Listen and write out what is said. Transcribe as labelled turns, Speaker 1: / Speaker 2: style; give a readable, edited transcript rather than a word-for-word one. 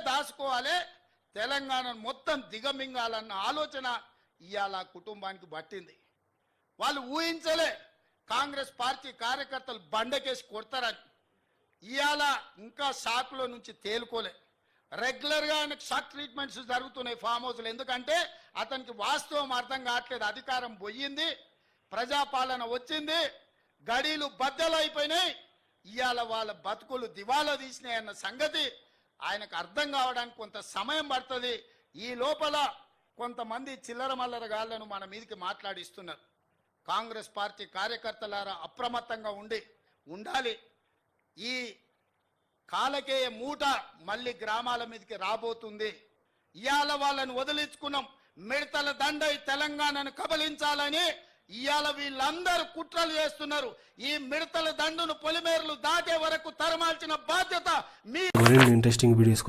Speaker 1: దాచుకోవాలి, తెలంగాణను మొత్తం దిగమింగాలన్న ఆలోచన ఇవాళ కుటుంబానికి పట్టింది. వాళ్ళు ఊహించలే కాంగ్రెస్ పార్టీ కార్యకర్తలు బండకేసి కొడతారని. ఇవాళ ఇంకా షాక్లో నుంచి తేలుకోలే. రెగ్యులర్గా ఆయనకు షాక్ ట్రీట్మెంట్స్ జరుగుతున్నాయి ఫామ్ హౌస్లో. ఎందుకంటే అతనికి వాస్తవం అర్థం కావట్లేదు. అధికారం పోయింది, ప్రజాపాలన వచ్చింది, గడీలు బద్దలైపోయినాయి, ఇవాళ వాళ్ళ బతుకులు దివాలా తీసినాయి అన్న సంగతి ఆయనకు అర్థం కావడానికి కొంత సమయం పడుతుంది. ఈ లోపల కొంతమంది చిల్లర మల్లర గాళ్లను మన మీదకి మాట్లాడిస్తున్నారు. కాంగ్రెస్ పార్టీ కార్యకర్తలారా అప్రమత్తంగా ఉండాలి. ఈ కాలకేయ మూట మళ్ళీ గ్రామాల మీదకి రాబోతుంది. ఇవాళ వాళ్ళని వదిలించుకున్నాం, మిడతల దండై తెలంగాణను కబలించాలని ఇవాళ వీళ్ళందరూ కుట్రలు చేస్తున్నారు. ఈ మిడతల దండును పొలిమేరలు దాటే వరకు తరమాల్చిన బాధ్యత మీ.
Speaker 2: Interesting videos